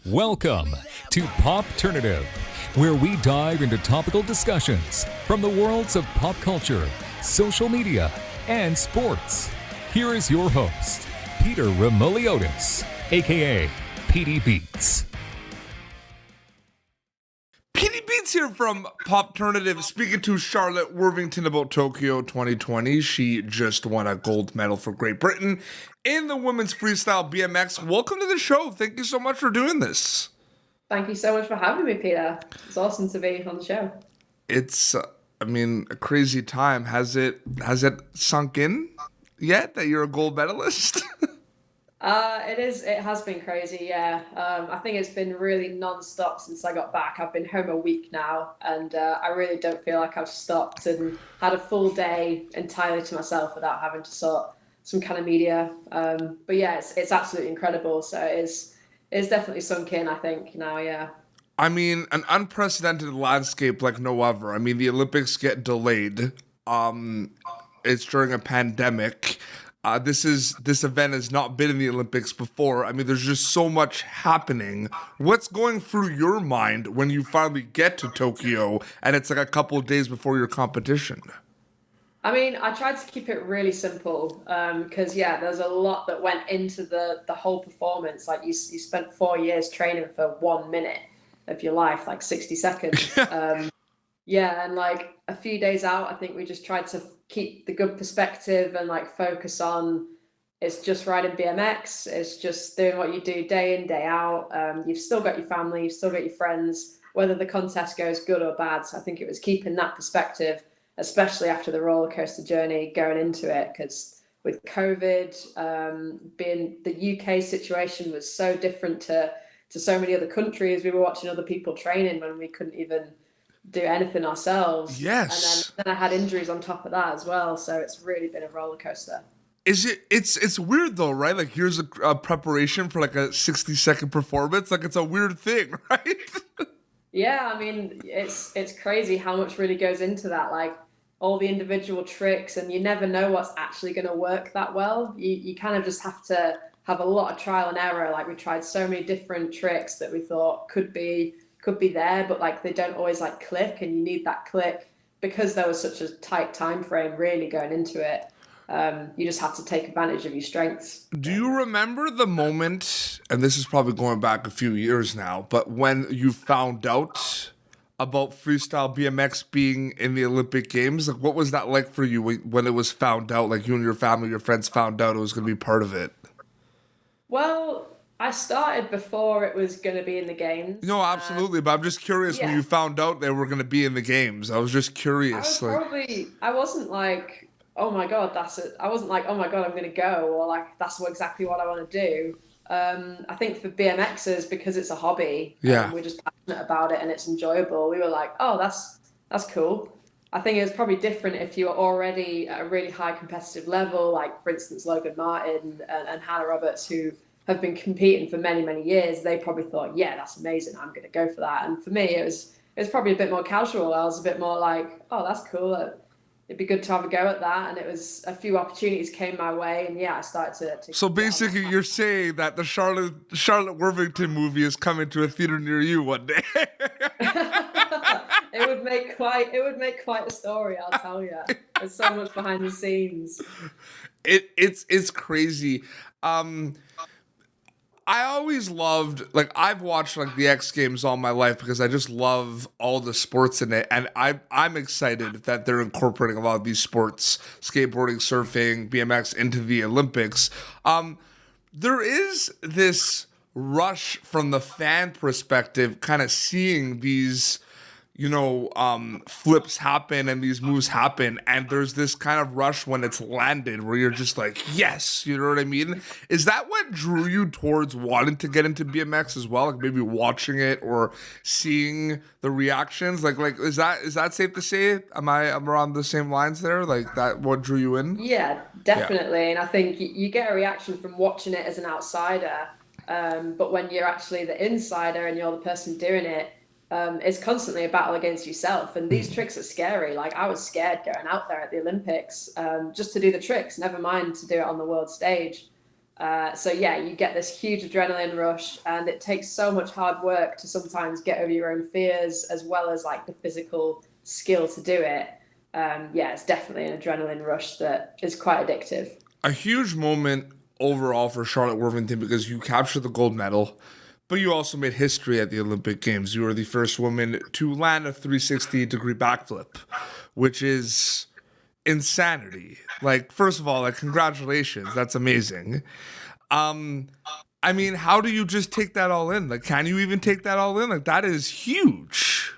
Welcome to Popternative, where we dive into topical discussions from the worlds of pop culture, social media, and sports. Here is your host, Peter Remoliotis, aka PD Beats. PD Beats here from Popternative, speaking to Charlotte Worthington about Tokyo 2020. She just won a gold medal for Great Britain in the women's freestyle BMX. Welcome to the show. Thank you so much for doing this. Thank you so much for having me, Peter. It's awesome to be on the show. It's, a crazy time. Has it sunk in yet that you're a gold medalist? It has been crazy, yeah. I think it's been really non-stop since I got back. I've been home a week now, and I really don't feel like I've stopped and had a full day entirely to myself without having to sort some kind of media. But yeah, it's absolutely incredible. So it's definitely sunk in, I think, now, yeah. I mean, an unprecedented landscape like no other. I mean, the Olympics get delayed. It's during a pandemic. This event has not been in the Olympics before. I mean, there's just so much happening. What's going through your mind when you finally get to Tokyo and it's like a couple of days before your competition? I mean, I tried to keep it really simple because, yeah, there's a lot that went into the whole performance. Like you spent 4 years training for 1 minute of your life, like 60 seconds. Yeah, and like a few days out, I think we just tried to keep the good perspective and like focus on it's just riding BMX. It's just doing what you do day in, day out. You've still got your family, you've still got your friends, whether the contest goes good or bad. So I think it was keeping that perspective, especially after the roller coaster journey going into it, because with COVID, being the UK situation was so different to so many other countries. We were watching other people training when we couldn't even do anything ourselves. Yes. And then I had injuries on top of that as well. So it's really been a roller coaster. It's weird though, right? Like here's a preparation for like a 60-second performance. Like it's a weird thing, right? Yeah, I mean, it's crazy how much really goes into that. Like all the individual tricks, and you never know what's actually going to work that well. You kind of just have to have a lot of trial and error. Like we tried so many different tricks that we thought could be there, but like they don't always like click, and you need that click because there was such a tight time frame really going into it. You just have to take advantage of your strengths. Do you remember the moment, and this is probably going back a few years now, but when you found out about freestyle BMX being in the Olympic Games? Like, what was that like for you when it was found out, like you and your family, your friends found out it was going to be part of it? Well, I started before it was going to be in the games. No, absolutely. But I'm just curious when you found out they were going to be in the games. I was just curious. I wasn't like, oh my God, that's it. I wasn't like, oh my God, I'm going to go, or like, that's exactly what I want to do. I think for BMXers, because it's a hobby, we're just passionate about it and it's enjoyable. We were like, oh, that's cool. I think it was probably different if you were already at a really high competitive level, like for instance, Logan Martin and Hannah Roberts, who have been competing for many, many years. They probably thought, yeah, that's amazing. I'm going to go for that. And for me, it was probably a bit more casual. I was a bit more like, oh, that's cool. It'd be good to have a go at that. And it was a few opportunities came my way. And yeah, I started to So basically you're saying that the Charlotte Worthington movie is coming to a theater near you one day. It would make quite a story, I'll tell you. There's so much behind the scenes. It's crazy. I always loved, like, I've watched like the X Games all my life because I just love all the sports in it, and I'm excited that they're incorporating a lot of these sports, skateboarding, surfing, BMX, into the Olympics. There is this rush from the fan perspective, kind of seeing these, flips happen and these moves happen, and there's this kind of rush when it's landed where you're just like, yes, you know what I mean? Is that what drew you towards wanting to get into BMX as well? Like maybe watching it or seeing the reactions? Like is that safe to say? Am I around the same lines there? Like that what drew you in? Yeah, definitely. Yeah. And I think you get a reaction from watching it as an outsider, but when you're actually the insider and you're the person doing it, it's constantly a battle against yourself. And these tricks are scary. Like I was scared going out there at the Olympics just to do the tricks, never mind to do it on the world stage. So yeah, you get this huge adrenaline rush, and it takes so much hard work to sometimes get over your own fears, as well as like the physical skill to do it. Yeah, it's definitely an adrenaline rush that is quite addictive. A huge moment overall for Charlotte Worthington because you captured the gold medal, but you also made history at the Olympic Games. You were the first woman to land a 360-degree backflip, which is insanity. Like, first of all, like, congratulations. That's amazing. Um, I mean, how do you just take that all in? Like, can you even take that all in? Like, that is huge.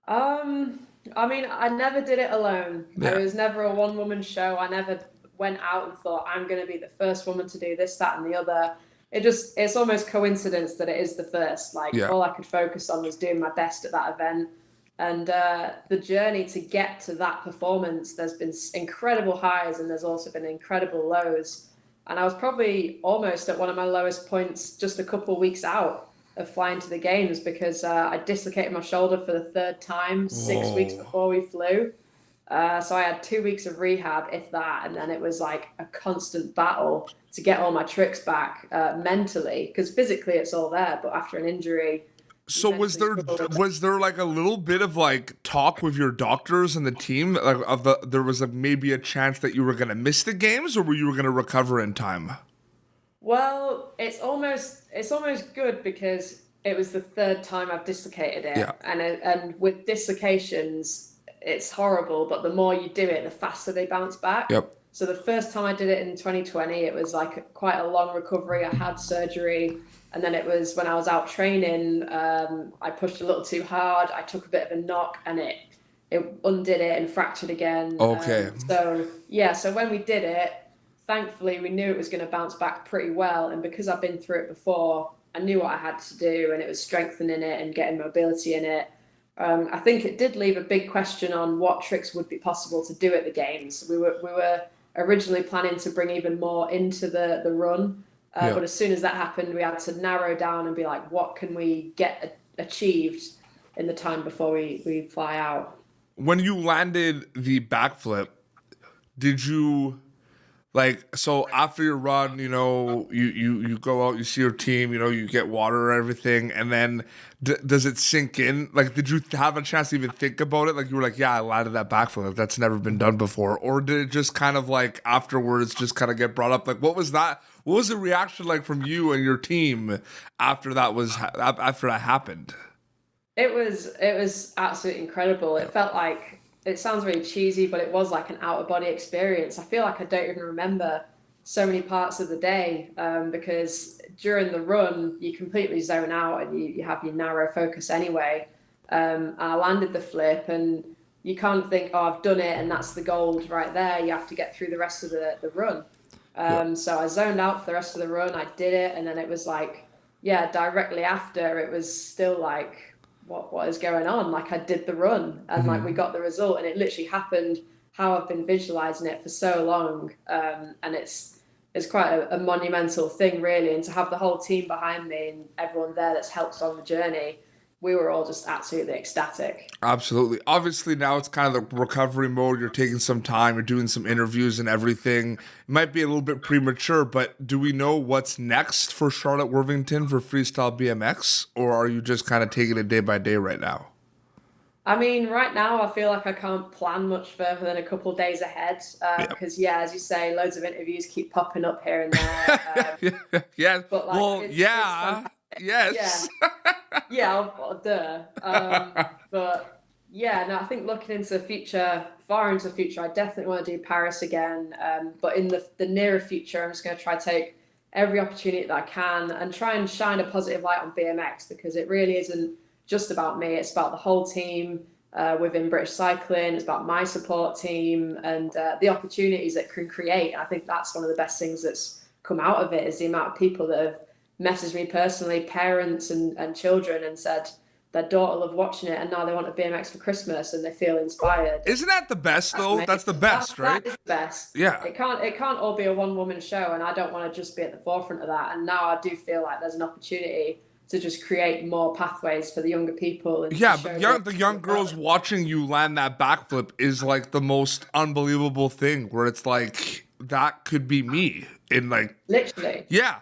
I mean, I never did it alone. Yeah. It was never a one-woman show. I never went out and thought I'm going to be the first woman to do this, that, and the other. It's almost coincidence that it is the first. Like, Yeah. all I could focus on was doing my best at that event. And the journey to get to that performance, there's been incredible highs and there's also been incredible lows. And I was probably almost at one of my lowest points just a couple of weeks out of flying to the games because I dislocated my shoulder for the third time 6 weeks Whoa. before we flew. So I had 2 weeks of rehab, if that, and then it was like a constant battle to get all my tricks back mentally, because physically it's all there, but after an injury. So was there like a little bit of like talk with your doctors and the team like there was maybe a chance that you were gonna miss the games or you were gonna recover in time? Well, it's almost good because it was the third time I've dislocated it, Yeah. and with dislocations, it's horrible. But the more you do it, the faster they bounce back. Yep. So the first time I did it in 2020, it was like quite a long recovery. I had surgery, and then it was when I was out training. I pushed a little too hard. I took a bit of a knock, and it undid it and fractured again. Okay. So yeah, so when we did it, thankfully we knew it was going to bounce back pretty well, and because I've been through it before, I knew what I had to do, and it was strengthening it and getting mobility in it. I think it did leave a big question on what tricks would be possible to do at the games. We were originally planning to bring even more into the run, but as soon as that happened, we had to narrow down and be like, what can we get achieved in the time before we fly out? When you landed the backflip, did you like so after your run, you know, you go out, you see your team, you know, you get water and everything, and then does it sink in? Like, did you have a chance to even think about it? Like, you were like, yeah, I landed that backflip. Like, that's never been done before. Or did it just kind of like afterwards just kind of get brought up? Like, what was that? What was the reaction like from you and your team after that happened? It was absolutely incredible. It felt like, it sounds really cheesy, but it was like an out of body experience. I feel like I don't even remember so many parts of the day because during the run you completely zone out and you have your narrow focus anyway. I landed the flip and you can't think, oh, I've done it and that's the gold right there. You have to get through the rest of the run. So I zoned out for the rest of the run. I did it, and then it was like, yeah, directly after it was still like, what is going on? Like, I did the run and like we got the result, and it literally happened how I've been visualizing it for so long. And it's quite a monumental thing, really. And to have the whole team behind me and everyone there that's helped on the journey, we were all just absolutely ecstatic. Absolutely. Obviously, now it's kind of the recovery mode. You're taking some time. You're doing some interviews and everything. It might be a little bit premature, but do we know what's next for Charlotte Worthington for freestyle BMX? Or are you just kind of taking it day by day right now? I mean, right now, I feel like I can't plan much further than a couple of days ahead because, yeah, as you say, loads of interviews keep popping up here and there. Yeah. But, like, well, it's yeah. Yes. Yeah, duh. But yeah, no, I think looking into the future, far into the future, I definitely want to do Paris again. But in the nearer future, I'm just going to try to take every opportunity that I can and try and shine a positive light on BMX, because it really isn't just about me. It's about the whole team within British cycling. It's about my support team and the opportunities that can create. I think that's one of the best things that's come out of it, is the amount of people that have messaged me personally, parents and children, and said their daughter loved watching it and now they want a BMX for Christmas and they feel inspired. Isn't that the best though? That's the best, right? That is the best. Yeah. It can't all be a one-woman show, and I don't want to just be at the forefront of that. And now I do feel like there's an opportunity to just create more pathways for the younger people. And yeah, but the young girls watching you land that backflip is like the most unbelievable thing, where it's like, that could be me. in like, Literally, yeah.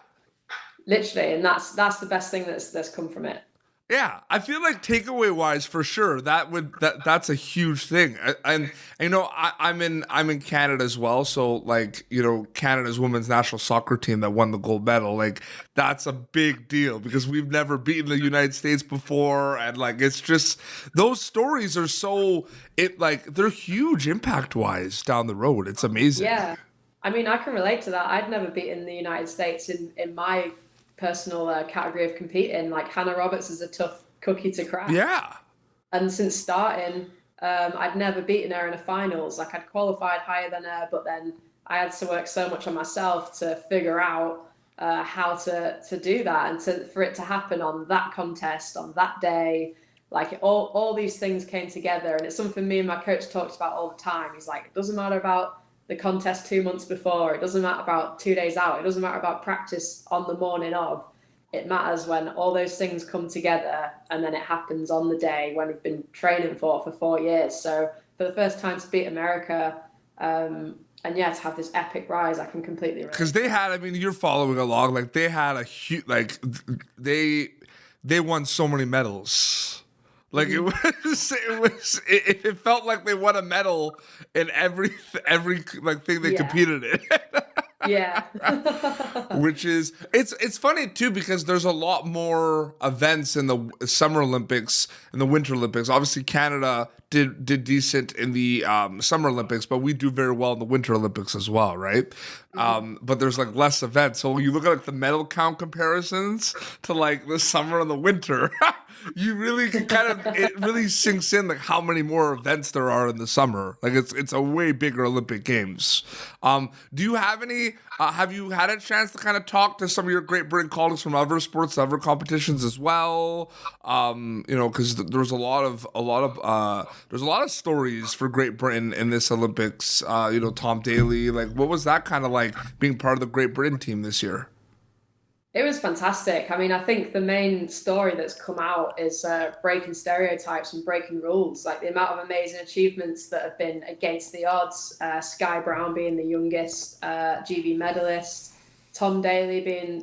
literally, and that's the best thing that's come from it. Yeah, I feel like takeaway wise, for sure, that's a huge thing. And I'm in Canada as well, so like Canada's women's national soccer team that won the gold medal, like that's a big deal because we've never beaten the United States before, and like it's just those stories are they're huge impact wise down the road. It's amazing. Yeah, I mean, I can relate to that. I'd never beaten the United States in my personal category of competing. Like Hannah Roberts is a tough cookie to crack, Yeah, and since starting, I'd never beaten her in a finals. Like I'd qualified higher than her, but then I had to work so much on myself to figure out how to do that, and for it to happen on that contest on that day. Like all these things came together, and it's something me and my coach talks about all the time. He's like, it doesn't matter about the contest 2 months before. It doesn't matter about 2 days out. It doesn't matter about practice on the morning of. It matters when all those things come together and then it happens on the day when we've been training for 4 years. So for the first time to beat America, and yeah, to have this epic rise, I can completely relate. because they had. I mean, you're following along. Like they had a huge. Like they won so many medals. Like it felt like they won a medal in every like thing they Yeah. competed in. Yeah. Which is it's funny too because there's a lot more events in the Summer Olympics and the Winter Olympics. Obviously, Canada did decent in the Summer Olympics, but we do very well in the Winter Olympics as well, right? But there's like less events. So when you look at like the medal count comparisons to like the summer and the winter, you really can it really sinks in like how many more events there are in the summer. Like it's a way bigger Olympic Games. Do you have any? Have you had a chance to kind of talk to some of your Great Britain colleagues from other sports, other competitions as well? Because there's a lot of stories for Great Britain in this Olympics. Tom Daly, like what was that kind of like being part of the Great Britain team this year? It was fantastic. I mean, I think the main story that's come out is breaking stereotypes and breaking rules. Like the amount of amazing achievements that have been against the odds. Sky Brown being the youngest GB medalist, Tom Daly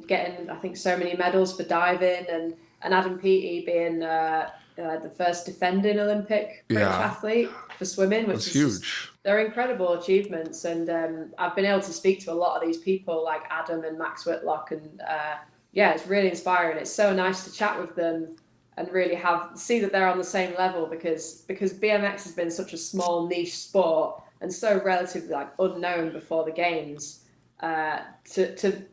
getting I think so many medals for diving, and Adam Peaty being the first defending Olympic British athlete for swimming, which is huge. They're incredible achievements, and I've been able to speak to a lot of these people like Adam and Max Whitlock, and yeah, it's really inspiring. It's so nice to chat with them and really see that they're on the same level because BMX has been such a small niche sport and so relatively like unknown before the games. To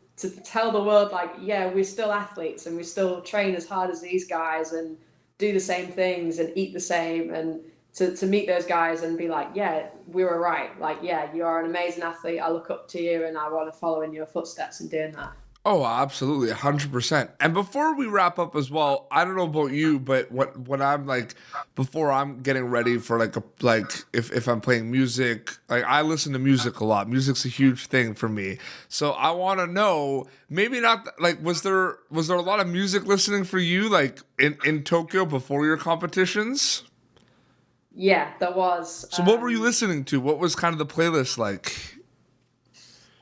tell the world like, yeah, we're still athletes and we still train as hard as these guys and do the same things and eat the same, and to meet those guys and be like, yeah, we were right. Like, yeah, you are an amazing athlete. I look up to you and I want to follow in your footsteps and doing that. Oh, absolutely, 100%. And before we wrap up as well, I don't know about you, but what I'm like, before I'm getting ready for if I'm playing music, like I listen to music a lot. Music's a huge thing for me. So I want to know, maybe not like, was there a lot of music listening for you like in Tokyo before your competitions? Yeah, there was. So what were you listening to? What was kind of the playlist like?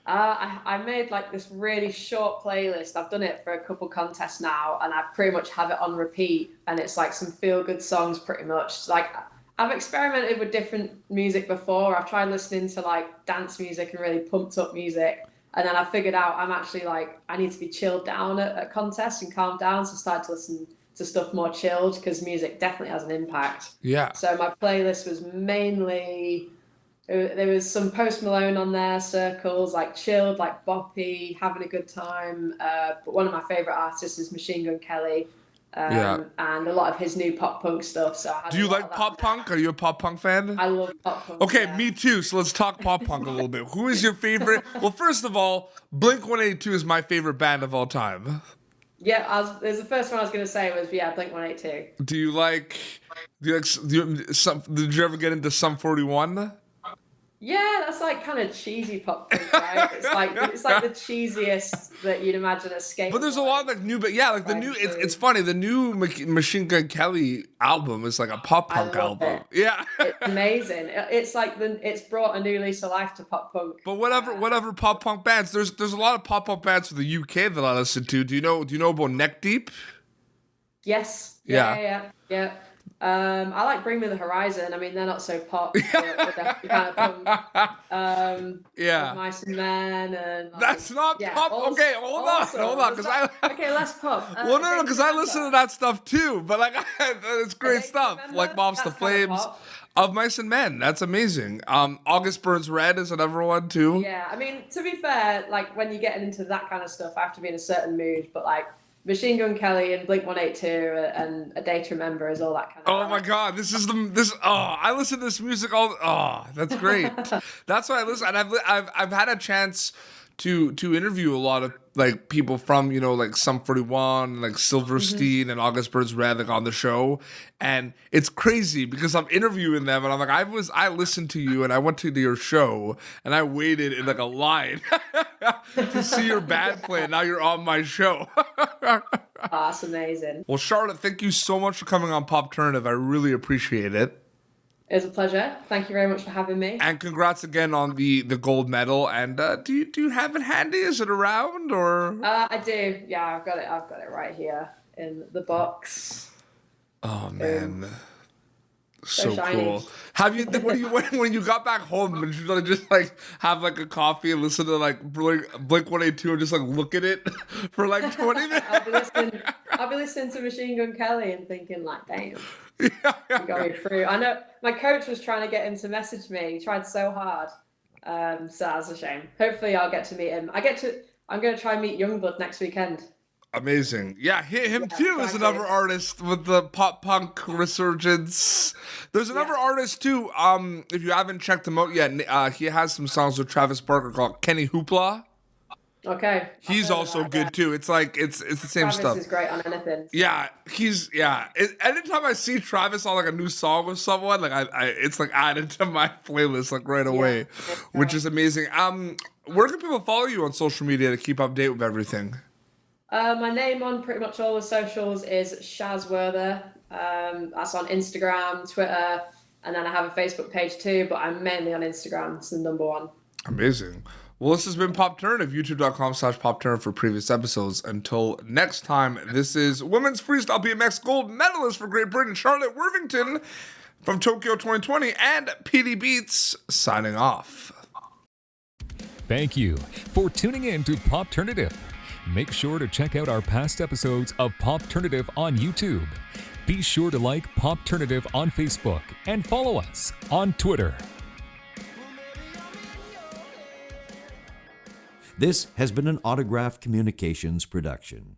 I made like this really short playlist. I've done it for a couple contests now, and I pretty much have it on repeat. And it's like some feel-good songs, pretty much. Like I've experimented with different music before. I've tried listening to like dance music and really pumped up music, and then I figured out I'm actually like I need to be chilled down at contests and calm down. So I started to listen to stuff more chilled because music definitely has an impact. Yeah. So my playlist was mainly. There was some Post Malone on there, Circles, like chilled, like boppy, having a good time. But one of my favourite artists is Machine Gun Kelly, and a lot of his new pop punk stuff. So do you like pop punk? Are you a pop punk fan? I love pop punk. Okay, yeah. me too. So let's talk pop punk a little bit. Who is your favorite? Well, first of all, Blink-182 is my favorite band of all time. Yeah, the first one I was going to say was Blink-182. Did you ever get into Sum 41? Yeah, that's like kind of cheesy pop punk, right? It's like the cheesiest that you'd imagine a skate. But there's a lot of like new, but yeah, like the new. It's funny. The new Machine Gun Kelly album is like a pop punk album. Yeah, it's amazing. It's like it's brought a new lease of life to pop punk. But whatever pop punk bands. There's a lot of pop punk bands from the UK that I listen to. Do you know about Neck Deep? Yes. Yeah. I like Bring Me the Horizon. I mean, they're not so pop, but they're definitely kind of punk. Mice and Men, and like, that's not pop. Okay, hold on, because okay, less pop. Well, no, because I listen to that stuff too. But like, it's great stuff. Like Mobs the Flames, of Mice and Men. That's amazing. August Burns Red is another one too. Yeah, I mean, to be fair, like when you're getting into that kind of stuff, I have to be in a certain mood. But like Machine Gun Kelly and Blink-182 and A Day to Remember is all that kind of. Oh my God, I listen to this music that's great. That's why I listen, and I've had a chance to interview a lot of like people from, you know, like Sum 41, like Silverstein and August Burns Red, like on the show, and it's crazy because I'm interviewing them and I'm like, I listened to you and I went to your show and I waited in like a line to see your band play, and now you're on my show. That's amazing. Well, Charlotte, thank you so much for coming on Popternative. I really appreciate it. It was a pleasure. Thank you very much for having me. And congrats again on the gold medal. And do you have it handy? Is it around or? I do. Yeah, I've got it right here in the box. Oh man, so cool. Have you when you got back home, did you just like have like a coffee and listen to like Blink-182 and just like look at it for like 20 minutes? I'll be listening to Machine Gun Kelly and thinking like, damn. Going through. I know my coach was trying to get him to message me. He tried so hard. So that's a shame. Hopefully I'll get to meet him. I'm going to try and meet Youngblood next weekend. Amazing. Yeah, him too is another artist with the pop punk resurgence. There's another artist too. If you haven't checked him out yet, he has some songs with Travis Barker called Kenny Hoopla. Okay. He's also good too. It's like it's the same Travis stuff. Travis is great on anything. Yeah, anytime I see Travis on like a new song with someone, like it's like added to my playlist like right away, which is amazing. Where can people follow you on social media to keep update with everything? My name on pretty much all the socials is Shaz Werther. That's on Instagram, Twitter, and then I have a Facebook page too, but I'm mainly on Instagram. It's the number one. Amazing. Well, this has been Popternative, youtube.com/Popternative for previous episodes. Until next time, this is Women's Freestyle BMX gold medalist for Great Britain, Charlotte Worthington from Tokyo 2020, and PD Beats signing off. Thank you for tuning in to Popternative. Make sure to check out our past episodes of Popternative on YouTube. Be sure to like Popternative on Facebook and follow us on Twitter. This has been an Autograph Communications production.